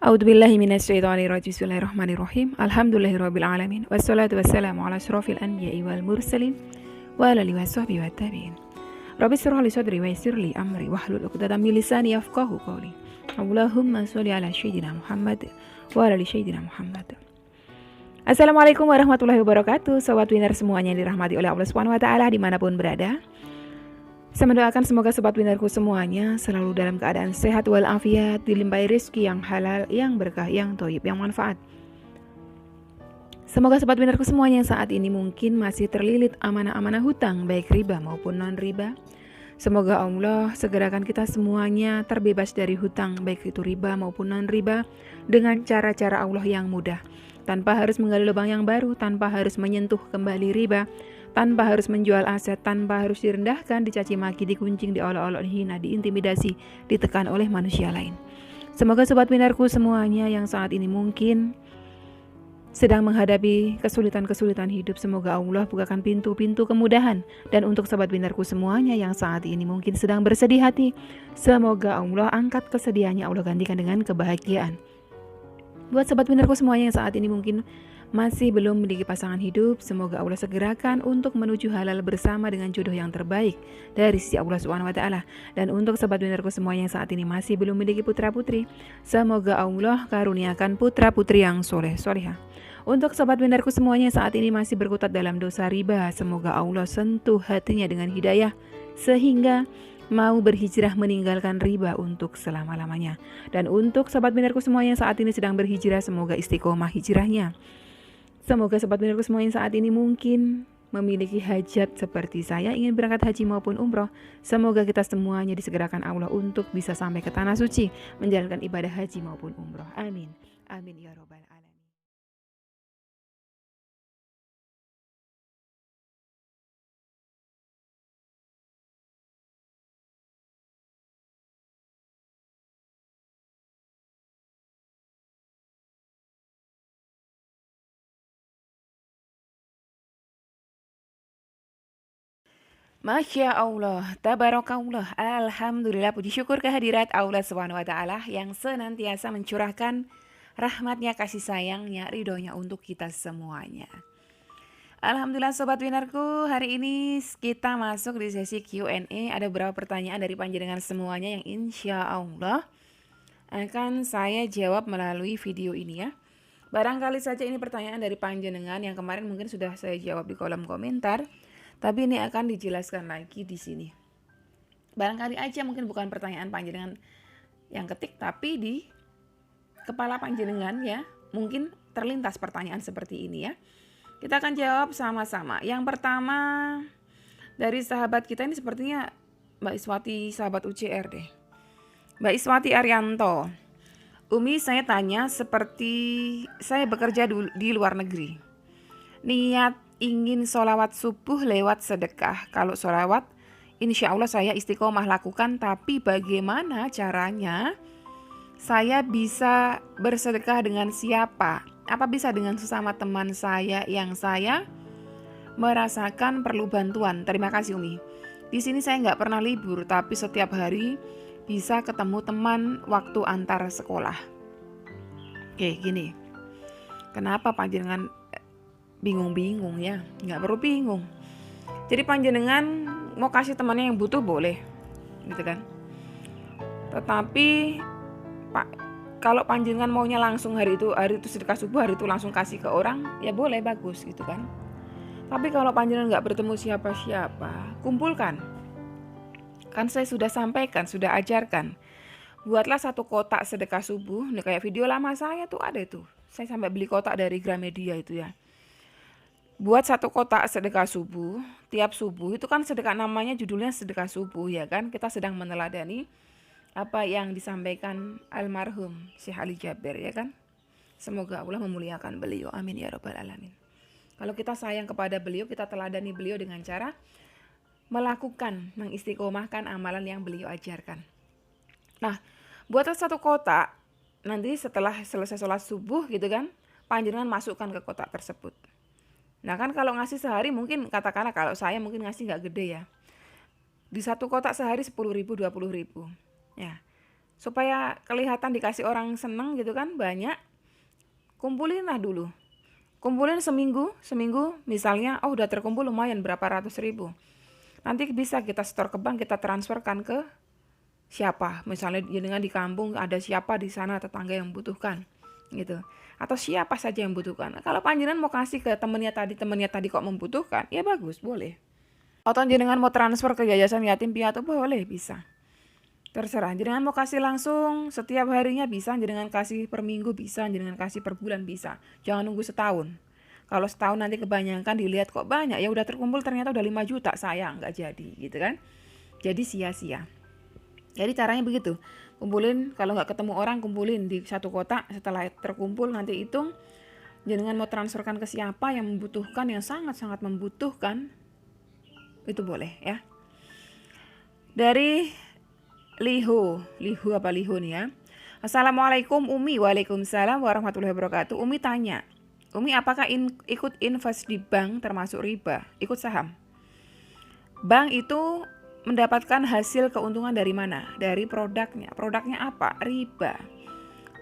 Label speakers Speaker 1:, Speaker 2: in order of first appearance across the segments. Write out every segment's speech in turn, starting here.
Speaker 1: A'udzubillahi minasyaitonirrajim. Bismillahirrahmanirrahim. Alhamdulillahirabbil alamin. Wassalatu wassalamu ala asyrofil anbiya'i wal mursalin wa ala alihi washabbihi wattabi'in. Rabbi shrah li sadri wa yassir li amri wahlul 'uqdatam min lisani yafqahu qawli. Allahumma sholli ala sayyidina Muhammad wa ala ali sayyidina Muhammad. Assalamualaikum warahmatullahi wabarakatuh. Sobat Winner semuanya yang dirahmati oleh Allah Subhanahu wa taala dimanapun berada. Saya mendoakan semoga sobat winnerku semuanya selalu dalam keadaan sehat walafiat, dilimpahi rezeki yang halal, yang berkah, yang thayyib, yang manfaat. Semoga sobat winnerku semuanya yang saat ini mungkin masih terlilit amanah-amanah hutang, baik riba maupun non-riba. Semoga Allah segerakan kita semuanya terbebas dari hutang, baik itu riba maupun non-riba, dengan cara-cara Allah yang mudah. Tanpa harus menggali lubang yang baru, tanpa harus menyentuh kembali riba, tanpa harus menjual aset, tanpa harus direndahkan, dicaci maki, dikuncing, diolok-olok, dihina, diintimidasi, ditekan oleh manusia lain. Semoga sobat winnerku semuanya yang saat ini mungkin sedang menghadapi kesulitan-kesulitan hidup, semoga Allah bukakan pintu-pintu kemudahan. Dan untuk sobat winnerku semuanya yang saat ini mungkin sedang bersedih hati, semoga Allah angkat kesedihannya, Allah gantikan dengan kebahagiaan. Buat sobat winnerku semuanya yang saat ini mungkin masih belum memiliki pasangan hidup, semoga Allah segerakan untuk menuju halal bersama dengan jodoh yang terbaik dari sisi Allah Subhanahu wa taala. Dan untuk sobat winnerku semuanya yang saat ini masih belum memiliki putra-putri, semoga Allah karuniakan putra-putri yang soleh solehah. Untuk sobat winnerku semuanya yang saat ini masih berkutat dalam dosa riba, semoga Allah sentuh hatinya dengan hidayah sehingga mau berhijrah meninggalkan riba untuk selama-lamanya. Dan untuk sobat winnerku semuanya yang saat ini sedang berhijrah, semoga istiqomah hijrahnya. Semoga sobat winnerku semuanya saat ini mungkin memiliki hajat seperti saya, ingin berangkat haji maupun umroh. Semoga kita semuanya disegerakan Allah untuk bisa sampai ke tanah suci, menjalankan ibadah haji maupun umroh. Amin. Amin ya robbal alamin. Masya Allah, tabarakallah, alhamdulillah, puji syukur kehadirat Allah Subhanahu wa taala yang senantiasa mencurahkan rahmatnya, kasih sayangnya, ridhonya untuk kita semuanya. Alhamdulillah sobat winnerku, hari ini kita masuk di sesi Q&A. Ada beberapa pertanyaan dari panjenengan semuanya yang insya Allah akan saya jawab melalui video ini ya. Barangkali saja ini pertanyaan dari panjenengan yang kemarin mungkin sudah saya jawab di kolom komentar, tapi ini akan dijelaskan lagi di sini. Barangkali aja mungkin bukan pertanyaan panjenengan yang ketik, tapi di kepala panjenengan ya, mungkin terlintas pertanyaan seperti ini ya. Kita akan jawab sama-sama. Yang pertama dari sahabat kita ini sepertinya Mbak Iswati, sahabat UCR deh. Mbak Iswati Arianto. Umi, saya tanya, seperti saya bekerja di luar negeri. Niat ingin sholawat subuh lewat sedekah. Kalau sholawat insya Allah saya istiqomah lakukan, tapi bagaimana caranya saya bisa bersedekah dengan siapa? Apa bisa dengan sesama teman saya yang saya merasakan perlu bantuan? Terima kasih Umi. Di sini saya nggak pernah libur, tapi setiap hari bisa ketemu teman waktu antar sekolah. Oke, gini. Kenapa panjenengan bingung-bingung ya? Nggak perlu bingung. Jadi panjenengan mau kasih temannya yang butuh boleh, gitu kan? Tetapi Pak, kalau panjenengan maunya langsung hari itu sedekah subuh, hari itu langsung kasih ke orang, ya boleh, bagus gitu kan. Tapi kalau panjenengan nggak bertemu siapa-siapa, kumpulkan. Kan saya sudah sampaikan, sudah ajarkan. Buatlah satu kotak sedekah subuh. Nih kayak video lama saya tuh ada itu. Saya sampai beli kotak dari Gramedia itu ya. Buat satu kotak sedekah subuh. Tiap subuh itu kan sedekah, namanya judulnya sedekah subuh ya kan. Kita sedang meneladani apa yang disampaikan almarhum Syekh Ali Jaber ya kan. Semoga Allah memuliakan beliau, amin ya robbal alamin. Kalau kita sayang kepada beliau, kita teladani beliau dengan cara melakukan, mengistiqomahkan amalan yang beliau ajarkan. Nah, buatlah satu kotak. Nanti setelah selesai sholat subuh gitu kan, panjenengan masukkan ke kotak tersebut. Nah kan kalau ngasih sehari mungkin katakanlah kalau saya mungkin ngasih nggak gede ya. Di satu kotak sehari 10.000, 20.000. Ya, supaya kelihatan dikasih orang seneng gitu kan, banyak, kumpulinlah dulu. Kumpulin seminggu misalnya, oh udah terkumpul lumayan berapa ratus ribu. Nanti bisa kita store ke bank, kita transferkan ke siapa. Misalnya dengan di kampung ada siapa di sana tetangga yang membutuhkan gitu. Atau siapa saja yang membutuhkan. Kalau panjenengan mau kasih ke temennya tadi kok membutuhkan, ya bagus, boleh. Atau jenengan mau transfer ke yayasan yatim piatu, boleh, bisa. Terserah, jenengan mau kasih langsung setiap harinya bisa, jenengan kasih per minggu bisa, jenengan kasih per bulan bisa. Jangan nunggu setahun. Kalau setahun nanti kebanyakan dilihat kok banyak, ya udah terkumpul ternyata udah 5 juta, sayang, nggak jadi gitu kan. Jadi sia-sia. Jadi caranya begitu, kumpulin, kalau nggak ketemu orang kumpulin di satu kotak, setelah terkumpul nanti hitung, jenengan mau transferkan ke siapa yang membutuhkan, yang sangat-sangat membutuhkan, itu boleh ya. Dari Liho nih ya. Assalamualaikum Umi. Waalaikumsalam warahmatullahi wabarakatuh. Umi tanya, Umi apakah ikut invest di bank termasuk riba? Ikut saham. Bank itu mendapatkan hasil keuntungan dari mana? Dari produknya. Produknya apa? Riba.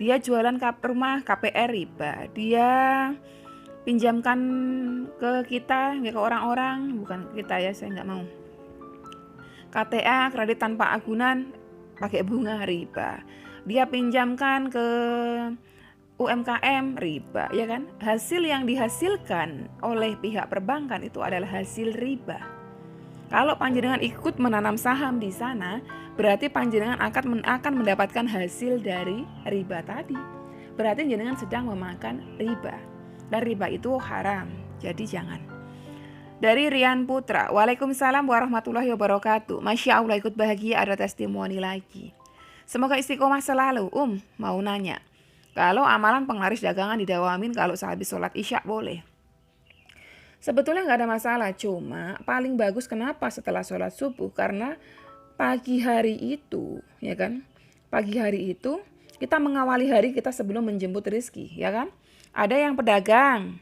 Speaker 1: Dia jualan rumah KPR riba. Dia pinjamkan ke kita, ke orang-orang, bukan kita ya, saya nggak mau. KTA, kredit tanpa agunan, pakai bunga riba. Dia pinjamkan ke UMKM riba, ya kan? Hasil yang dihasilkan oleh pihak perbankan itu adalah hasil riba. Kalau panjenengan ikut menanam saham di sana, berarti panjenengan akan mendapatkan hasil dari riba tadi. Berarti panjenengan sedang memakan riba. Dan riba itu haram, jadi jangan. Dari Rian Putra, Waalaikumsalam warahmatullahi wabarakatuh. Masya Allah, ikut bahagia ada testimoni lagi. Semoga istiqomah selalu. Mau nanya, kalau amalan penglaris dagangan didawamin kalau sehabis sholat isya boleh? Sebetulnya nggak ada masalah, cuma paling bagus kenapa setelah sholat subuh? Karena pagi hari itu, ya kan? Pagi hari itu kita mengawali hari kita sebelum menjemput rezeki, ya kan? Ada yang pedagang,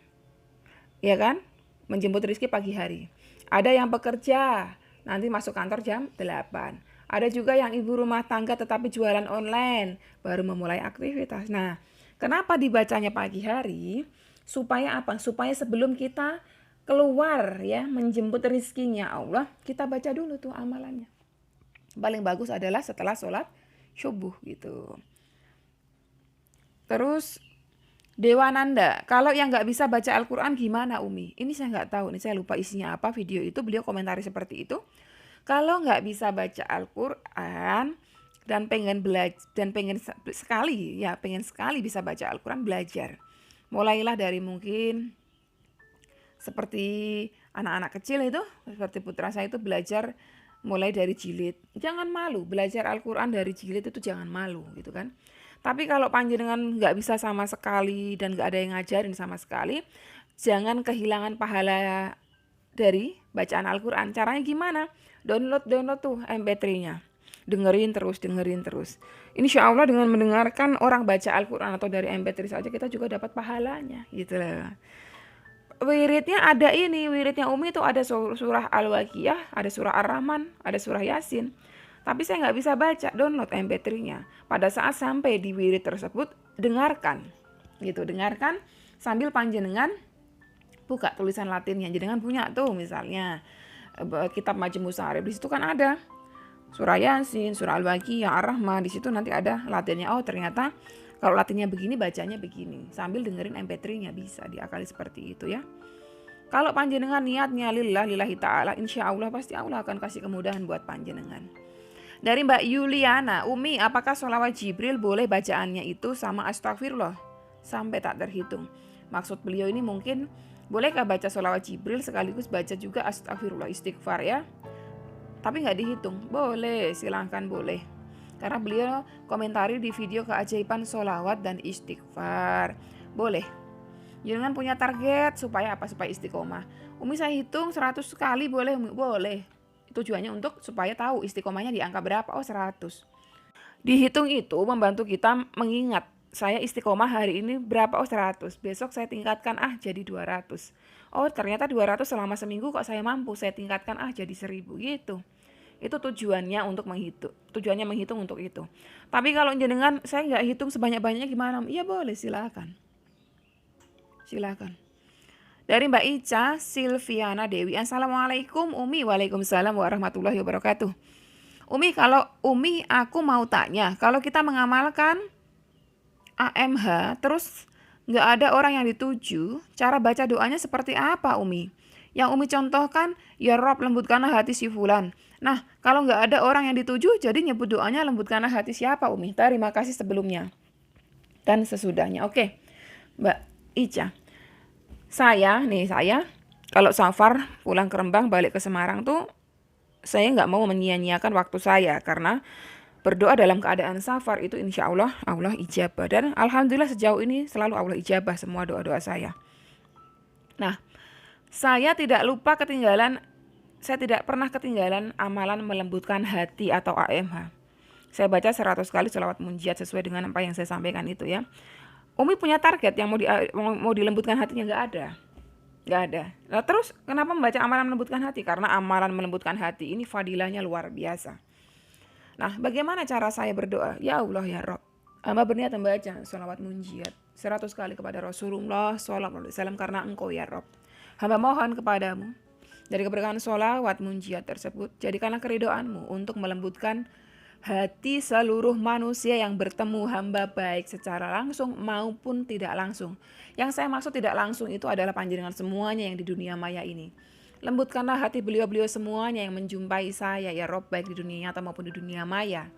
Speaker 1: ya kan? Menjemput rezeki pagi hari. Ada yang bekerja, nanti masuk kantor jam 8. Ada juga yang ibu rumah tangga tetapi jualan online, baru memulai aktivitas. Nah, kenapa dibacanya pagi hari? Supaya apa? Supaya sebelum kita keluar ya, menjemput rezekinya Allah, kita baca dulu tuh amalannya. Paling bagus adalah setelah sholat subuh gitu. Terus Dewananda, kalau yang nggak bisa baca Al-Quran gimana Umi? Ini saya nggak tahu, ini saya lupa isinya apa video itu, beliau komentari seperti itu. Kalau nggak bisa baca Al-Quran dan pengen sekali bisa baca Al-Quran, belajar. Mulailah dari mungkin seperti anak-anak kecil itu, seperti putra saya itu belajar mulai dari jilid. Jangan malu, belajar Al-Quran dari jilid itu jangan malu gitu kan. Tapi kalau panjenengan nggak bisa sama sekali dan nggak ada yang ngajarin sama sekali, jangan kehilangan pahala dari bacaan Al-Quran. Caranya gimana? Download tuh MP3-nya. Dengerin terus. Insya Allah dengan mendengarkan orang baca Al-Quran atau dari MP3 saja kita juga dapat pahalanya gitu loh. Wiridnya ada wiridnya Umi itu ada surah Al-Waqiah, ada surah Ar-Rahman, ada surah Yasin. Tapi saya nggak bisa baca, download MP3-nya. Pada saat sampai di wirid tersebut, dengarkan sambil panjenengan buka tulisan Latinnya. Jenengan punya tuh misalnya kitab Majmu' Syarif, di situ kan ada surah Yasin, surah Al-Waqiah, Ar-Rahman, di situ nanti ada Latinnya. Oh ternyata kalau Latinnya begini, bacanya begini. Sambil dengerin MP3-nya bisa diakali seperti itu ya. Kalau panjenengan niatnya lillahi ta'ala, insya Allah pasti Allah akan kasih kemudahan buat panjenengan. Dari Mbak Yuliana, Umi, apakah sholawat Jibril boleh bacaannya itu sama astagfirullah sampai tak terhitung? Maksud beliau ini mungkin, bolehkah baca sholawat Jibril sekaligus baca juga astagfirullah, istighfar ya? Tapi nggak dihitung. Boleh, silahkan boleh. Karena beliau komentari di video keajaiban sholawat dan istighfar. Boleh. Jangan punya target supaya apa? Supaya istiqomah. Umi saya hitung 100 kali boleh, Umi? Boleh. Tujuannya untuk supaya tahu istiqomahnya di angka berapa. Oh 100. Dihitung itu membantu kita mengingat, saya istiqomah hari ini berapa? Oh 100. Besok saya tingkatkan jadi 200. Oh ternyata 200 selama seminggu kok saya mampu, saya tingkatkan jadi 1000 gitu. Itu tujuannya untuk menghitung. Tujuannya menghitung untuk itu. Tapi kalau jenengan saya nggak hitung sebanyak-banyaknya gimana? Iya boleh, silakan. Silakan. Dari Mbak Ica Silviana Dewi. Assalamualaikum Umi. Waalaikumsalam warahmatullahi wabarakatuh. Umi, kalau Umi aku mau tanya, kalau kita mengamalkan AMH terus nggak ada orang yang dituju, cara baca doanya seperti apa Umi? Yang Umi contohkan, ya Rob lembutkanlah hati si Fulan. Nah, kalau nggak ada orang yang dituju, jadi nyebut doanya lembutkanlah hati siapa Umi? Terima kasih sebelumnya dan sesudahnya. Oke, Mbak Ica. Saya kalau safar pulang ke Rembang balik ke Semarang tuh saya nggak mau menyia-nyiakan waktu saya karena berdoa dalam keadaan safar itu insya Allah Allah ijabah, dan alhamdulillah sejauh ini selalu Allah ijabah semua doa-doa saya. Nah, saya tidak pernah ketinggalan amalan melembutkan hati atau AMH. Saya baca 100 kali selawat munjiat sesuai dengan apa yang saya sampaikan itu ya. Umi punya target yang mau dilembutkan hatinya nggak ada. Nggak ada. Nah, terus kenapa membaca amalan melembutkan hati? Karena amalan melembutkan hati ini fadilahnya luar biasa. Nah, bagaimana cara saya berdoa? Ya Allah ya Rob, hamba berniat membaca sholawat munjiat 100 kali kepada Rasulullah SAW karena Engkau ya Rob. Hamba mohon kepadamu dari keberkahan sholawat munjiat tersebut, jadikanlah keridhoanmu untuk melembutkan hati seluruh manusia yang bertemu hamba baik secara langsung maupun tidak langsung. Yang saya maksud tidak langsung itu adalah panjenengan semuanya yang di dunia maya ini. Lembutkanlah hati beliau-beliau semuanya yang menjumpai saya ya Rob, baik di dunia nyata maupun di dunia maya,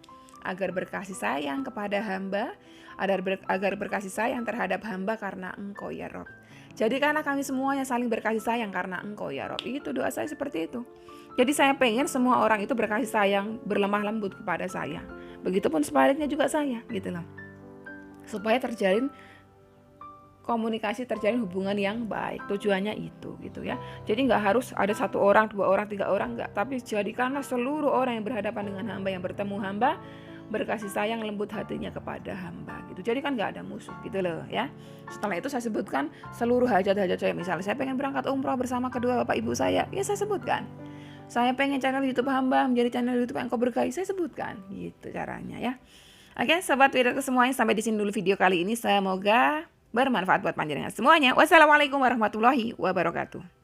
Speaker 1: agar berkasih sayang kepada hamba, agar berkasih sayang terhadap hamba karena Engkau ya Rob. Jadikanlah kami semuanya saling berkasih sayang karena Engkau ya Rob. Itu doa saya seperti itu. Jadi saya pengen semua orang itu berkasih sayang, berlemah lembut kepada saya. Begitupun sebaliknya juga saya, gitu loh. Supaya terjalin komunikasi, terjalin hubungan yang baik. Tujuannya itu gitu ya. Jadi nggak harus ada 1 orang, 2 orang, 3 orang, nggak. Tapi jadikanlah seluruh orang yang berhadapan dengan hamba, yang bertemu hamba, berkasih sayang lembut hatinya kepada hamba gitu. Jadi kan nggak ada musuh gitu loh ya. Setelah itu saya sebutkan seluruh hajat-hajat saya. Misalnya saya pengen berangkat umroh bersama kedua bapak ibu saya, ya saya sebutkan. Saya pengen channel YouTube hamba menjadi channel YouTube yang kau berkahi, saya sebutkan gitu caranya ya. Oke, sobat Wirat semuanya, sampai di sini dulu video kali ini. Semoga bermanfaat buat panjenengan semuanya. Wassalamualaikum warahmatullahi wabarakatuh.